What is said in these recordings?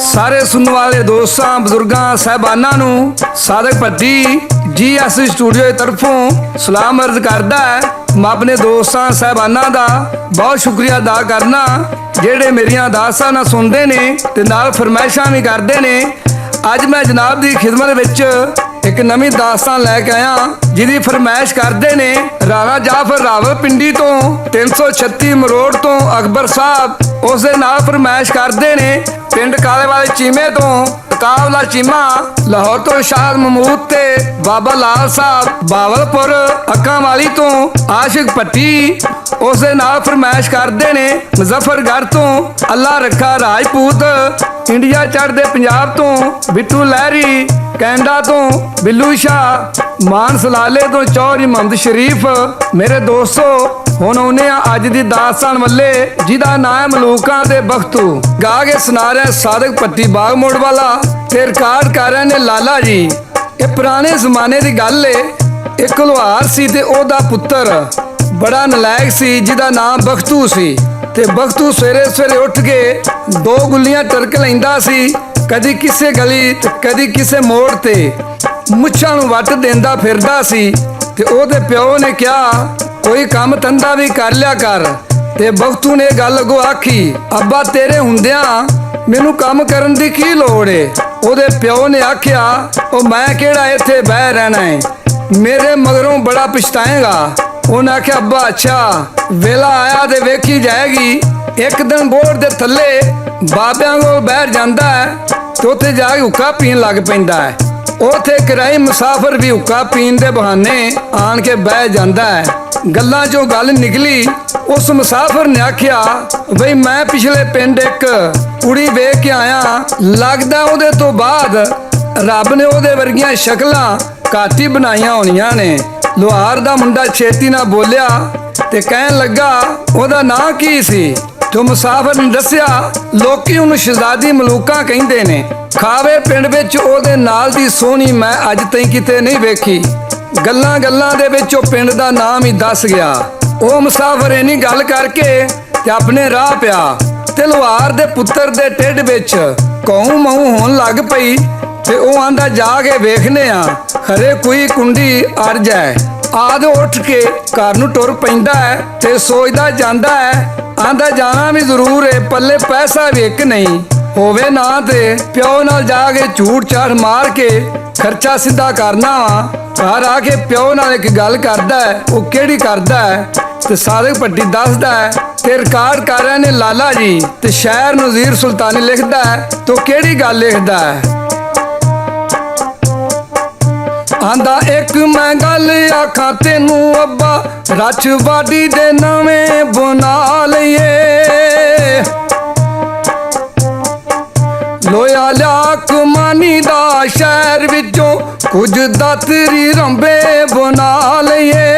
सारे सुनने वाले दोस्तों बजुर्गों साहबाना नू साधक भट्टी GS स्टूडियो की तरफों सलाम अर्ज करदा है। मैं अपने दोस्तों साहबाना का बहुत शुक्रिया अदा करना जेड़े मेरिया अरदासां ना सुनते ने ते नाल फरमाइशां भी करते ने। अज मैं जनाब की खिदमत विच एक नवीं दास्तान लैके आया जिहदी फरमाइश करते ने राणा जाफर रावलपिंडी तो 336 मरोड़ तो अकबर साहब उस दे नाल फरमाइश करते ने पिंड काले वाले चीमे तो कावला चीमा लाहौर तो शाह महमूद ते बाबा लाल साहब बावलपुर अक्कां वाली तो आशिक भट्टी उस दे नाल फरमाइश करते ने मुजफ्फरगढ़ तो अल्लाह रखा राजपूत इंडिया चढ़दे पंजाब तो बिट्टू लहरी कैनेडा तो बिल्लू शाह मान सलाले तो चौधरी मोहम्मद शरीफ। मेरे दोस्तों हुण आउने अज दी दास्तान वल्ले जिहदा नाम है मलूकां दे बख्तू। गा के सुना रहे साधक भट्टी बाग मोड़ वाला ते रिकार्ड कर रहे ने लाला जी। ये पुराने जमाने की गल है। एक लुहार सी ते ओदा पुत्तर बड़ा नलायक सी जिहदा नाम बख्तू सी ते बख्तू सवेरे सवेरे उठ के 2 गुल्लियां टरक लैंदा सी कदी किसे गली ते कदी किसे मोड़ ते मुच्छां नूं वट देंदा फिरदा सी ते ओदे प्यो ने कहा कोई काम धंधा भी कर लिया कर ते बख्तू ने गल अगो आखी अब्बा तेरे हुंदियां मैनू काम करन दी की लोड़ है। ओदे प्यो ने आख्या ओ मैं केड़ा इत्थे बह रहना है मेरे मगरों बड़ा पछताएगा। उन्हें आख्या अब्बा अच्छा वेला आया ते वेखी जाएगी। एक दिन बोर्ड दे थल्ले बाबियां कोल बैठ जांदा है ते उत्थे जाके हुक्का पीन लग पैंदा है। उत्थे किराए मुसाफिर भी हुक्का पीन दे बहाने आन के बह जांदा है। गल्लां चों गल निकली उस मुसाफिर ने आख्या बई मैं पिछले पिंड एक कुड़ी वेख के आया लगदा ओदे तो बाद रब ने ओदे वर्गियां शक्लां घाटी बनाईयां होणियां ने। लुहार दा मुंडा छेती ना बोलिया ते कहन लगा ओदा नां की सी जो मुसाफिर ने दस्या लोकी उन्हें शहजादी मलूका कहंदे ने। खावे पिंड विच ओदे नाल दी सोहनी मैं अज तई किते नहीं वेखी। गल्लां गल्लां दे विच ओ पिंड दा नाम ही दस गया। ओ मुसाफिर इन्नी गल करके ते अपने राह पिया ते लुहार दे पुत्तर दे ढिड विच कहूं महूं होण लग पई ते ओ आंदा जाके वेखने आ खरे कोई कुंडी अड़ जाए। आद उठ के घर नूं टुर पैंदा है ते सोचदा जांदा है आंदा जाना भी जरूर है पल्ले पैसा भी एक नहीं होवे ना ते प्यो नाल जाके झूठ चाठ मार के खर्चा सीधा करना वा। घर आके प्यो नाल एक गल करदा है वो केड़ी करदा है ते साधक भट्टी दसदा है ते रिकार्ड कर रहे ने लाला जी ते शायर नज़ीर सुल्तानी लिखदा है तो केड़ी गल लिखदा है। आंदा एक मैं गल आखा तेनू अब्बा रच वाडी दे नवें बना लईए लोया लिया कमानी दा शहर विचों कुछ दातरी रंबे बना लईए।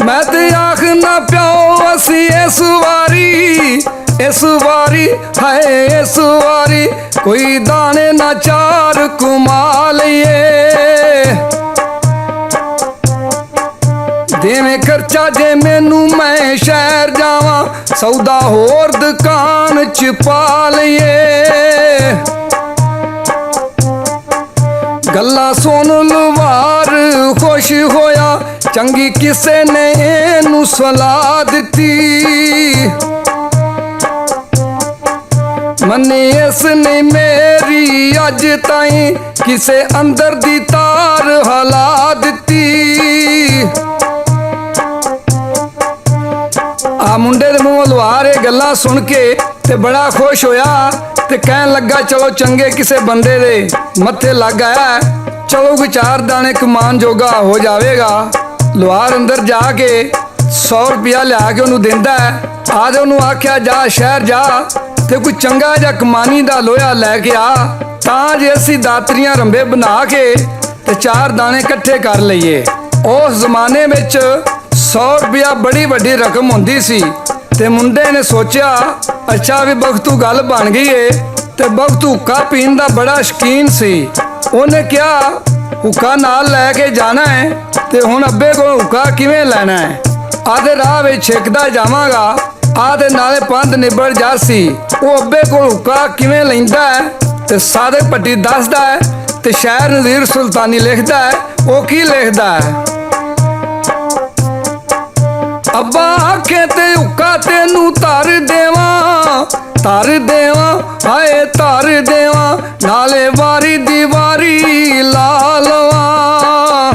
मैं ते आखना प्यो असी इस वारी है इस वारी कोई दाने ना चार कुमा लईए देवें खर्चा जे मैनू मैं शहर जावा सौदा होर दुकान च पा लईए। गल्ला सुन लुहार खुश होया चंगी किसे ने इनू सलाह दिती मन्नी इसने मेरी अज ताई किसे अंदर दी तार हला दिती। आ मुंडे दे मूंहों लुहार गल्लां सुन के ते बड़ा खुश होया ते कहन लगा चलो चंगे किसे बंदे दे मत्थे लग आया चलो कोई 4 दाने कमान जोगा हो जाएगा। लुहार अंदर जाके 100 रुपया लिया के उन्होंने देंदा है। आदे उन्होंने आख्या जा शहर जा ते कोई चंगा जा कमानी दा लोहा लैके आ तां जे असी दातरियां रंबे बना के ते 4 दाने इकट्ठे कर लईए। उस जमाने विच 100 रुपया बड़ी वड्डी रकम होंदी सी ते मुंडे ने सोचा अच्छा भी बख्तू गल बन गई है ते बख्तू हुक्का पीन दा बड़ा शकीन सी। उन्हें क्या हुक्का नाल लैके जाना है ते हुण अब्बे को हुक्का किवें लैना है। आधे राह विच छेकदा जावांगा ਆ ਤੇ ਨਾਲੇ ਪੰਧ ਨਿਬੜ ਜਾਸੀ। ਉਹ ਅੱਬੇ ਕੋਲ ਹੁੱਕਾ ਕਿਵੇਂ ਲੈਂਦਾ ਹੈ ਤੇ ਸਾਦਕ ਭੱਟੀ ਦੱਸਦਾ ਹੈ ਤੇ ਸ਼ਾਇਰ ਨਜ਼ੀਰ ਸੁਲਤਾਨੀ ਲਿਖਦਾ ਹੈ। ਉਹ ਕੀ ਲਿਖਦਾ ਹੈ? ਅੱਬਾ ਆਖੇ ਤੇ ਹੁੱਕਾ ਤੈਨੂੰ ਧਰ ਦੇਵਾਂ, ਧਰ ਦੇਵਾਂ, ਹਾਏ ਧਰ ਦੇਵਾਂ, ਨਾਲੇ ਵਾਰੀ ਦੀ ਵਾਰੀ ਲਾ ਲਵਾਂ।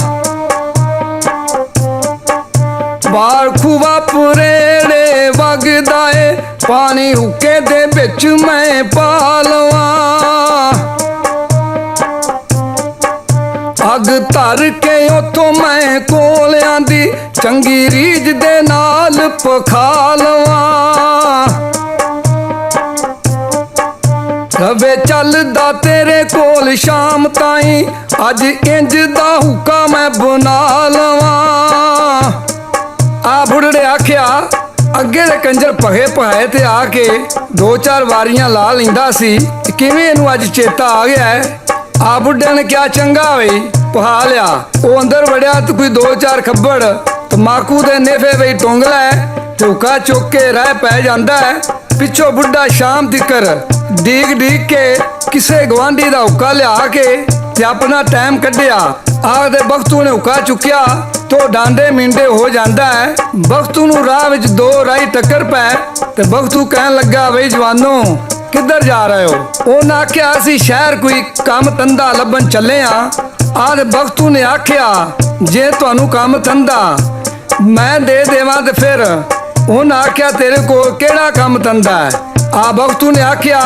ਬਾਹਰ ਖੂਵਾ ਪਰੇੜੇ ਵਗਦਾ ਏ, ਪਾਣੀ ਹੁੱਕੇ ਦੇ ਵਿੱਚ ਮੈਂ ਪਾ ਲਵਾਂ। ਅੱਗ ਧਰ ਕੇ ਉੱਥੋਂ ਮੈਂ ਕੋਲ ਆਂਦੀ, ਚੰਗੀ ਰੀਝ ਦੇ ਨਾਲ ਪਖਾ ਲਵਾਂ। ਰਵੇ ਚੱਲਦਾ ਤੇਰੇ ਕੋਲ ਸ਼ਾਮ ਤਾਈਂ, ਅੱਜ ਇੰਜ ਦਾ ਹੁੱਕਾ ਮੈਂ ਬਣਾ ਲਵਾਂ। ਆ ਬੁੱਢੜੇ ਆਖਿਆ ਅੱਗੇ ਦੇ ਕੰਜਰ ਭਗੇ ਭਗਾਏ ਤੇ ਆ ਕੇ 2-4 ਵਾਰੀਆਂ ਲਾ ਲੈਂਦਾ ਸੀ, ਕਿਵੇਂ ਇਹਨੂੰ ਅੱਜ ਚੇਤਾ ਆ ਗਿਆ ਹੈ। ਆ ਬੁੱਢੇ ਨੇ ਕਿਹਾ ਚੰਗਾ ਬਈ ਪਹਾ ਲਿਆ। ਉਹ ਅੰਦਰ ਵੜਿਆ ਤੇ ਕੋਈ 2-4 ਖੱਬੜ ਤਮਾਕੂ ਦੇ ਨੇਫੇ ਬਈ ਟੁੰਗ ਲੈ ਤੇ ਹੁੱਕਾ ਚੁੱਕ ਕੇ ਰਹਿ ਪੈ ਜਾਂਦਾ ਹੈ। ਪਿੱਛੋਂ ਬੁੱਢਾ ਸ਼ਾਮ ਤਿੱਕਰ ਡੀਕ ਡੀਕ ਕੇ ਕਿਸੇ ਗਵਾਂਢੀ ਦਾ ਹੁੱਕਾ ਲਿਆ ਕੇ ਤੇ ਆਪਣਾ ਟਾਈਮ ਕੱਢਿਆ। ਆਖਦੇ ਬਖਤੂ ਨੇ ਹੁੱਕਾ ਚੁੱਕਿਆ ਤੋ ਡਾਂਡੇ ਮਿੰਡੇ ਹੋ ਜਾਂਦਾ ਹੈ। ਬਖਤੂ ਨੂੰ ਰਾਹ ਵਿੱਚ 2 ਰਾਹੀ ਟੱਕਰ ਪੈ ਤੇ ਬਖਤੂ ਕਹਿਣ ਲੱਗਾ ਬਈ ਜਵਾਨੋ ਕਿੱਧਰ ਜਾ ਰਹੇ ਹੋ? ਉਹਨਾਂ ਆਖਿਆ ਅਸੀਂ ਸ਼ਹਿਰ ਕੋਈ ਕੰਮ ਧੰਦਾ ਲੱਭਣ ਚੱਲੇ ਆ। ਆਹ ਬਖਤੂ ਨੇ ਆਖਿਆ ਜੇ ਤੁਹਾਨੂੰ ਕੰਮ ਧੰਦਾ ਮੈਂ ਦੇ ਦੇਵਾਂ ਤੇ ਫਿਰ? ਉਹਨਾਂ ਆਖਿਆ ਤੇਰੇ ਕੋਲ ਕਿਹੜਾ ਕੰਮ ਧੰਦਾ ਹੈ? ਆ ਬਖਤੂ ਨੇ ਆਖਿਆ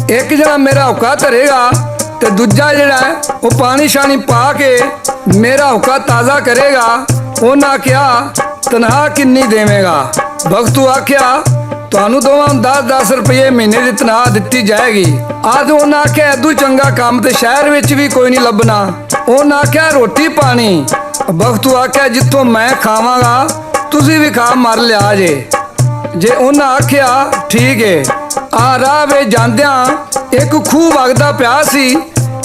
ਇੱਕ ਜਣਾ ਮੇਰਾ ਹੁੱਕਾ ਧਰੇਗਾ ਤੇ ਦੂਜਾ ਜਿਹੜਾ ਉਹ ਪਾਣੀ ਸ਼ਾਣੀ ਪਾ ਕੇ ਮੇਰਾ ਹੁੱਕਾ ਤਾਜ਼ਾ ਕਰੇਗਾ। ਉਹਨਾਂ ਕਿਹਾ ਤਨਖਾਹ ਕਿੰਨੀ ਦੇਵੇਂਗਾ? ਬਖਤੂ ਆਖਿਆ ਤੁਹਾਨੂੰ ਦੋਵਾਂ ਨੂੰ 10-10 ਰੁਪਏ ਮਹੀਨੇ ਦੀ ਤਨਖਾਹ ਦਿੱਤੀ ਜਾਏਗੀ। ਆਜ ਉਹਨਾਂ ਆਖਿਆ ਐਦੂ ਚੰਗਾ ਕੰਮ ਤੇ ਸ਼ਹਿਰ ਵਿੱਚ ਵੀ ਕੋਈ ਨਹੀਂ ਲੱਭਣਾ। ਉਹਨਾਂ ਆਖਿਆ ਰੋਟੀ ਪਾਣੀ? ਬਖਤੂ ਆਖਿਆ ਜਿੱਥੋਂ ਮੈਂ ਖਾਵਾਂਗਾ ਤੁਸੀਂ ਵੀ ਖਾ ਮਰ ਲਿਆ ਜੇ ਉਹਨਾਂ ਆਖਿਆ ਠੀਕ ਏ। ਆ ਰਾਹ ਵੇ ਜਾਂਦਿਆਂ ਇੱਕ ਖੂਹ ਵਗਦਾ ਪਿਆ ਸੀ।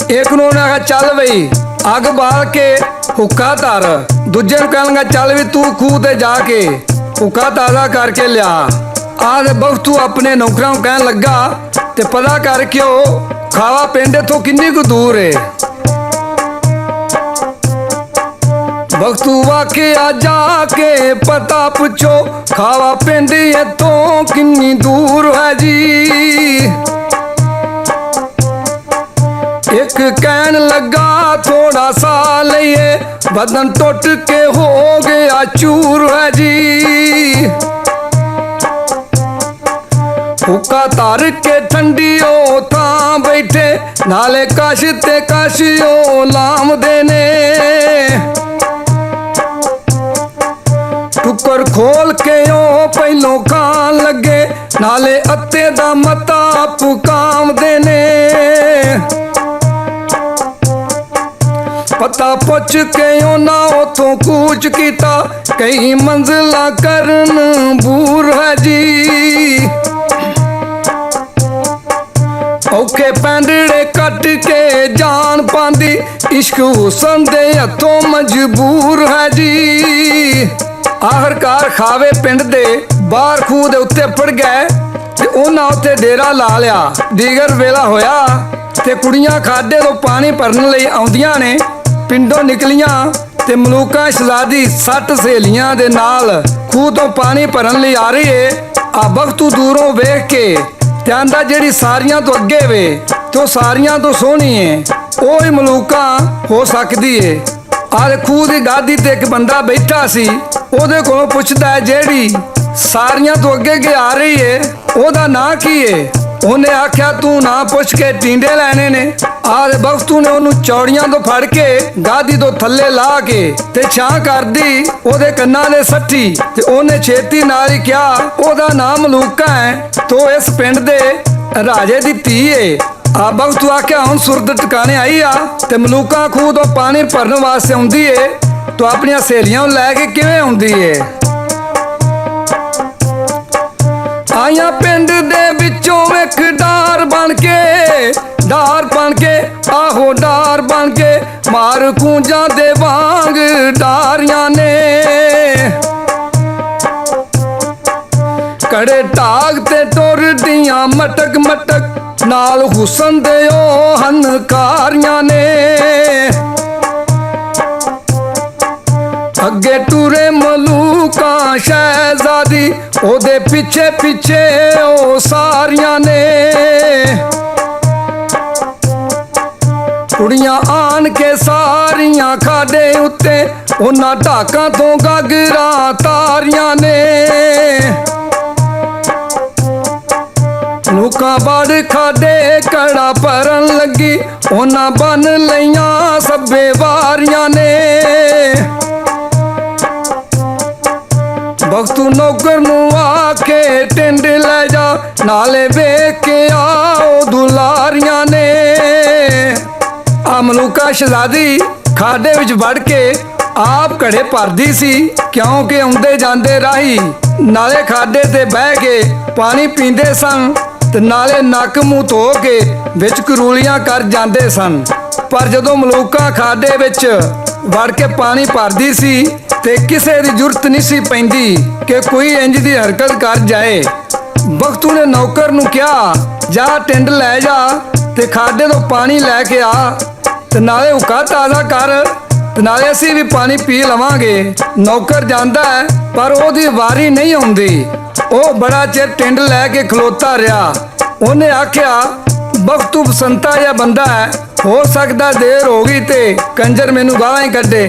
ਇੱਕ ਨੂੰ ਉਹਨਾਂ ਆਖਿਆ ਚੱਲ ਬਈ ਅੱਗ ਬਾਲ ਕੇ ਹੁੱਕਾ ਧਰ। ਦੂਜੇ ਨੂੰ ਕਹਿਣਗਾ ਚੱਲ ਵੀ ਤੂੰ ਖੂਹ ਤੇ ਜਾ ਕੇ ਹੁੱਕਾ ਤਾਜ਼ਾ ਕਰਕੇ ਲਿਆ। ਆਹ ਬਖਤੂ ਆਪਣੇ ਨੌਕਰਾਂ ਨੂੰ ਕਹਿਣ ਲੱਗਾ ਤੇ ਪਤਾ ਕਰਕੇ ਉਹ ਖਾਵਾ ਪਿੰਡ ਇੱਥੋਂ ਕਿੰਨੀ ਕੁ ਦੂਰ ਏ। ਬਖਤੂ ਵਾਕਿਆ ਜਾ ਕੇ ਪਤਾ ਪੁੱਛੋ ਖਾਵਾ ਪਿੰਡ ਇੱਥੋਂ ਕਿੰਨੀ ਦੂਰ ਹੈ ਜੀ। ਇੱਕ ਕਹਿਣ ਲੱਗਾ ਥੋੜਾ ਸਾ ਲਈਏ ਬਦਨ ਟੁੱਟ ਕੇ ਹੋ ਗਿਆ ਚੂਰ ਹੈ ਜੀ। ਹੁੱਕਾ ਧਰ ਕੇ ਠੰਡੀਓ ਥਾਂ ਬੈਠੇ ਨਾਲੇ ਕਾਸ਼ ਤੇ ਕਾਸ਼ਿਓ ਲਾਮਦੇ ਨੇ। ਟੁੱਕਰ ਖੋਲ ਕੇ ਉਹ ਪਹਿਲੋਂ ਖਾਣ ਲੱਗੇ ਨਾਲੇ ਅੱਤੇ ਦਾ ਮਤਾ ਪੁਕਾਮਦੇ ਨੇ। ਪਤਾ ਪੁੱਛ ਕੇ ਉਹਨਾਂ ਉਥੋਂ ਕੂਚ ਕੀਤਾ ਕਈ ਮੰਜ਼ਿਲਾਂ ਕਰਨ ਬੂਰ ਹੈ ਜੀ। ਔਖੇ ਪੈਂਡੜੇ ਕੱਟ ਕੇ ਜਾਨ ਪਾਂਦੀ ਇਸ਼ਕ ਹੁਸਨ ਦੇ ਹੱਥੋਂ ਮਜਬੂਰ ਹੈ ਜੀ। ਆਖਰਕਾਰ ਖਾਵੇ ਪਿੰਡ ਦੇ ਬਾਹਰ ਖੂਹ ਦੇ ਉੱਤੇ ਪੜ ਗਏ ਤੇ ਉਹਨਾਂ ਉੱਤੇ ਡੇਰਾ ਲਾ ਲਿਆ। ਦੀਗਰ ਵੇਲਾ ਹੋਇਆ ਤੇ ਕੁੜੀਆਂ ਖਾਡੇ ਤੋਂ ਪਾਣੀ ਭਰਨ ਲਈ ਆਉਂਦੀਆਂ ਨੇ। ਪਿੰਡੋਂ ਨਿਕਲੀਆਂ ਤੇ ਮਲੂਕਾ ਸ਼ਹਜ਼ਾਦੀ 60 ਸਹੇਲੀਆਂ ਦੇ ਨਾਲ ਖੂਹ ਤੋਂ ਪਾਣੀ ਭਰਨ ਲਈ ਆ ਰਹੀ ਏ। ਆ ਬਖਤੂ ਦੂਰੋਂ ਵੇਖ ਕੇ ਤੇ ਆਂਦਾ ਜਿਹੜੀ ਸਾਰੀਆਂ ਤੋਂ ਅੱਗੇ ਵੇ ਤੇ ਉਹ ਸਾਰੀਆਂ ਤੋਂ ਸੋਹਣੀ ਏ, ਉਹ ਹੀ ਮਲੂਕਾ ਹੋ ਸਕਦੀ ਏ। ਆਹ ਖੂਹ ਦੀ ਗਾਦੀ ਤੇ ਇੱਕ ਬੰਦਾ ਬੈਠਾ ਸੀ। ਉਹਦੇ ਕੋਲੋਂ ਪੁੱਛਦਾ ਹੈ ਜਿਹੜੀ ਸਾਰੀਆਂ ਤੋਂ ਅੱਗੇ ਆ ਰਹੀ ਏ ਉਹਦਾ ਨਾਂ ਕੀ ਏ? ਉਹਨੇ ਆਖਿਆ ਤੂੰ ਨਾ ਪੁੱਛ ਕੇ ਟਿੰਡੇ ਲੈਣੇ ਨੇ। ਆਹ ਬਖਤੂ ਨੇ ਉਹਨੂੰ ਚੌੜੀਆਂ ਤੋਂ ਫੜ ਕੇ ਗਾਦੀ ਤੋਂ ਥੱਲੇ ਲਾ ਕੇ ਤੇ ਛਾਂ ਕਰਦੀ ਉਹਦੇ ਕੰਨਾਂ ਦੇ ਸੱਠੀ ਤੇ ਉਹਨੇ ਛੇਤੀ ਨਾਲ ਹੀ ਕਿਹਾ ਉਹਦਾ ਨਾਮ ਮਲੂਕਾ ਹੈ ਤੋ ਇਸ ਪਿੰਡ ਦੇ ਰਾਜੇ ਦੀ ਧੀ ਏ। ਆ ਬਖਤੂ ਆਖਿਆ ਹੁਣ ਸੁਰਤ ਟਿਕਾਣੇ ਆਈ ਆ ਤੇ ਮਲੂਕਾ ਖੂਹ ਤੋਂ ਪਾਣੀ ਭਰਨ ਵਾਸਤੇ ਆਉਂਦੀ ਏ ਤੋ ਆਪਣੀਆਂ ਸਹੇਲੀਆਂ ਨੂੰ ਲੈ ਕੇ ਕਿਵੇਂ ਆਉਂਦੀ ਏ? ਆਇਆ ਪਿੰਡ ਦੇ ਵਿੱਚੋਂ ਇੱਕ ਡਾਰ ਬਣ ਕੇ ਆਹੋ ਡਾਰ ਬਣ ਕੇ ਮਾਰ ਕੂੰਜਾਂ ਦੇ ਵਾਂਗ ਡਾਰੀਆਂ ਨੇ। कड़े टाग ते टुरदियां मटक मटक नाल हुसन दे ओ हनकारियां ने अगे टुरे मलूका शहजादी ओदे पिछे पिछे ओ सारियां ने कुड़ियां आन के सारियां खाडे उत्ते उन्हां ढाकां तो गागरा तारियां ने लूका बड़ खाडे कड़ा भरन लगी उन्हां बन लईयां सब्बे वारियां ने भगतू नौकर नूं आके टिंड लै जा नाले वेख के आओ दुलारियां ने मलूका शहजादी खाडे विच वड़ के आप घड़े भरदी सी क्योंकि आउंदे जांदे राही नाले खाडे ते बह के पानी पींदे सन ते नाले नक मूँह धो के विच करूलियां कर जांदे सन। पर जदों मलूका खाडे विच वड़ के पानी भरदी सी ते किसे दी जुरत नहीं सी पैंदी कि कोई इंज दी हरकत कर जाए। बख्तू ने नौकर नूं कहा जा टिंड लै जा ते खाडे तो पानी लैके आ ते नाले हुक्का ताज़ा कर ते नाले असीं भी पानी पी लवांगे। नौकर जांदा है पर ओदी वारी नहीं आउंदी। ओ बड़ा चिर टिंड लैके खलोता रहा। उन्हें आख्या बख्तू बसंता या बंदा है, हो सकदा देर हो गई ते कंजर मैनू गालां ही कड्डे।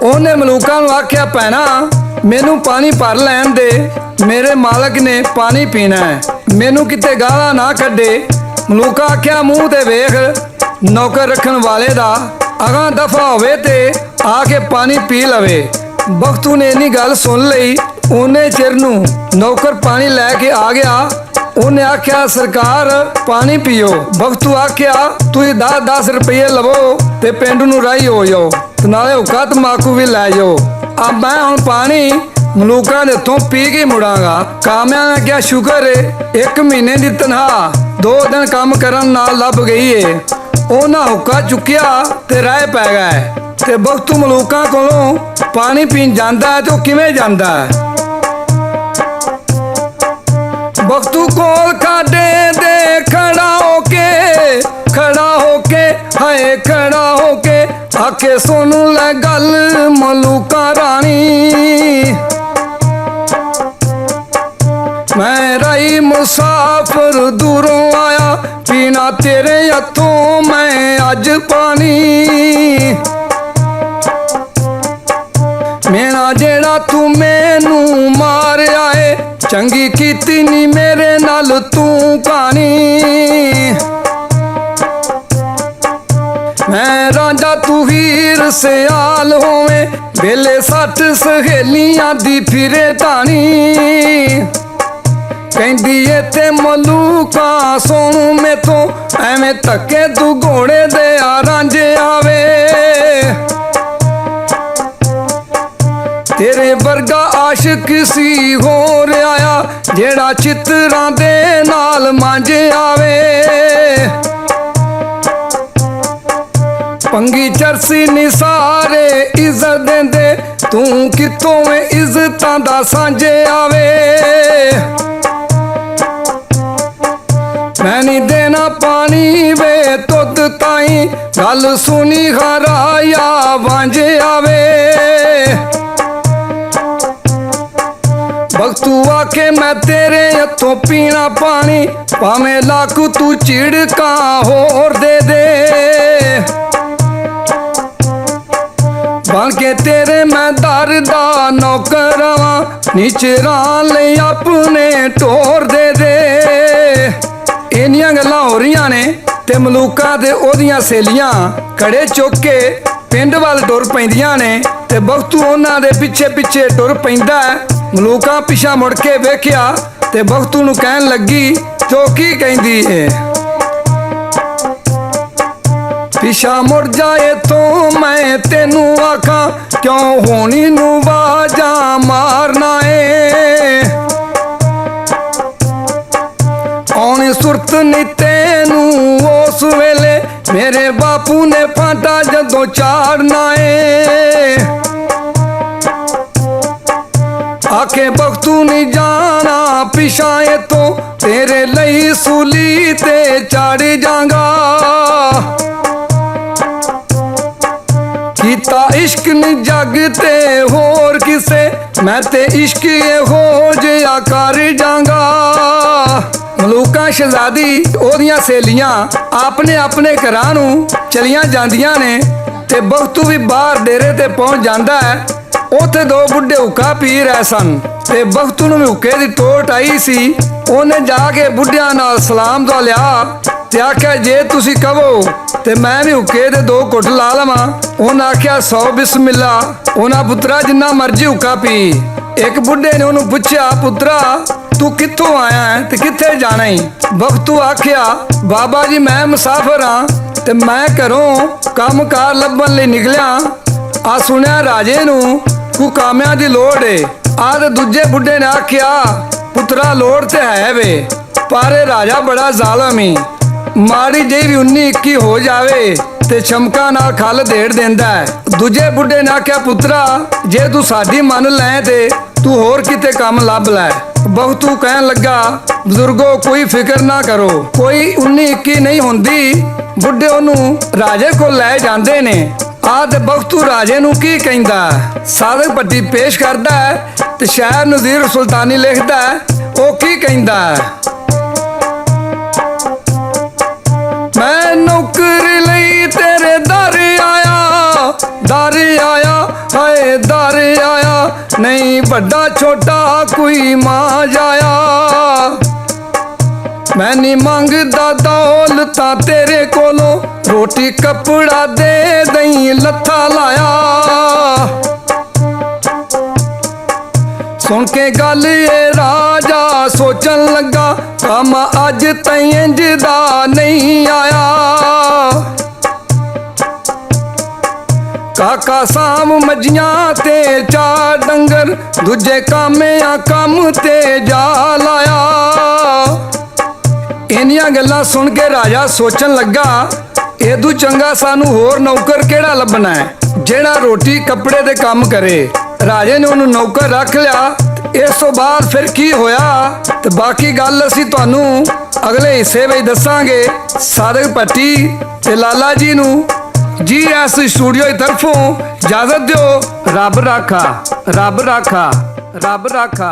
उन्हें मलूका नूं आख्या भैणा मैनू पानी भर लैन दे, मेरे मालक ने पानी पीना है, मैनू किते गालां ना कड्डे। मलूका आख्या मूँह ते वेख नौकर रखन वाले दा, अगां दफा होवे ते आके पानी पी लवे। बख्तू ने इन्नी गल सुन लई। उन्हें चिर नूं नौकर पानी लैके आ गया। उन्हें आख्या सरकार पानी पियो। बख्तू आख्या तुसीं 10-10 रुपये लवो ते पिंड नूं राही हो जाओ ते नाले हुक्का तंबाकू भी लै जाओ। अब मैं हुण पानी मलूका दे हत्थों पी के मुड़ांगा। कामया ने क्या शुक्र है 1 महीने की तनख्वाह 2 दिन काम करन नाल लभ गई है। उन्हां हुक्का चुकिया ते राह पै गए ते बख्तू मलूका कोलों पानी पीन जांदा है तो किवें जांदा है। बख्तू कोल खाडे दे खड़ा होके हाय खड़ा होके आके सुन लै गल मलूका रानी, मैं राही मुसाफिर दूरों आया पीना तेरे हत्थों मैं अज पानी। मेरा जेड़ा तू मैनू मारिया है चंगी कीती नी मेरे नाल तू कहानी। मैं रांझा तू हीर सियाल होवे वेले 60 सहेलियां दी फिरे धानी। कहंदी ए ते मलूका सोनू मेथों एवें धक्के तू घोड़े दे रांझे आवे। तेरे वर्गा आशिक सी हो रहा जेड़ा चित्रां दे नाल मांझे आवे। पंगी चरसी निसारे इज्जत देंदे तू कितों इज्जतां दा सांझे आवे। मैं नहीं देना पानी वे तुद ताई गल सुनी हराया वांझे आवे। बख्तू आके मैं तेरे हत्थों पीना पानी भावें लाख तू चिड़का होर दे दे। बन के तेरे मैं दर दा नौकर आवां नीचरां ले अपने टोर दे दे। इन्नियां गल्लां हो रही ने ते मलूका ते ओदियां सहेलियां कड़े चुक के पिंड वाल टुर पैंदियां ने ते बख्तू उन्हां दे पिछे पिछे टुर पैंदा है। मलूका पिछा मुड़ के वेख्या ते बख्तू नूं कहन लगी जो की कहंदी है। पिछा मुड़ जाए तो मैं तेनू आखा क्यों होनी नू बाजा मारना है। आने सुरत नी तेनू उस वेले मेरे बापू ने फांटा जदों चाड़ना है। आखे बख्तू नहीं जाना पिछाए तो तेरे लई सूली ते चढ़ जांगा। कीता इश्क नी जग ते होर किसे, मैं ते इश्क हो जिया कर जांगा। मलूका शहजादी ओदियां सहेलियां अपने अपने घरां नूं चलियां जांदियां ने ते बख्तू भी बाहर डेरे ते पहुंच जांदा है। उत्थे दो बुढ़े हुक्का पी रहे सन ते बख्तू नूं भी हुक्के दी टोट आई सी। उन्हें जाके बुढ़ियां नाल सलाम दुआ लिया ते आख्या जे तुसी कहो ते मैं भी हुक्के दे दो घुट ला लवां। उन्हें आख्या 100 बिस्मिल्ला। उन्हें पुत्रा जिन्ना मर्जी हुक्का पी। एक बुढ़े ने उन्हें पूछया पुत्रा तू कित्थों आया है ते कित्थे जाना ही? बख्तू आख्या बाबा जी मैं मुसाफिर हाँ ते मैं घरों काम कार लभन लई निकलिया। आ सुनिया राजे नूं को कामियां दी लोड़ है। आ ते दूजे बुढ़े ने आख्या पुत्रा लोड़ ते है वे, पर राजा बड़ा जालम ही, माड़ी जी भी 19-21 हो जावे ते चमका नाल खल देड़ देंदा है। दूजे बुढ़े ने आख्या पुत्रा जे तू साडी मन लै ते तू होर किते काम लभ लै। बख्तू कहन लगा बुजुर्गो कोई फिक्र ना करो, कोई 19-21 नहीं होंदी। बुढ़े ओनू राजे को लै जांदे ने। आ ते बख्तू राजे नू की कहंदा, सादक पट्टी पेश करदा है ते शायर नज़ीर सुल्तानी लिखदा है। ओ की कहंदा, मैं नौकरी लई तेरे दर आया हाय दर आया, नहीं बड़ा छोटा कोई मां जाया। मैं नहीं मंगदा दौलतां तेरे कोलों, रोटी कपड़ा दे दई लत्था लाया। सुन के गल ये राजा सोचन लगा, काम अज ताईं इंज दा नहीं आया। काका साम मजियां ते 4 डंगर, दूजे कामिया कम ते जा लाया। इन्नियां गल्लां सुन के राजा सोचन लगा एदू चंगा सानू होर नौकर केड़ा लभना है जेड़ा रोटी कपड़े दे काम करे। राजे ने उन्हें नौकर रख लिया। इस तो बाद फिर की होया ते बाकी गल असी तुहानू अगले हिस्से में दसांगे। सादक भट्टी ते लाला जी नू GS स्टूडियो की तरफों इजाजत दो। रब राखा, रब राखा, रब राखा।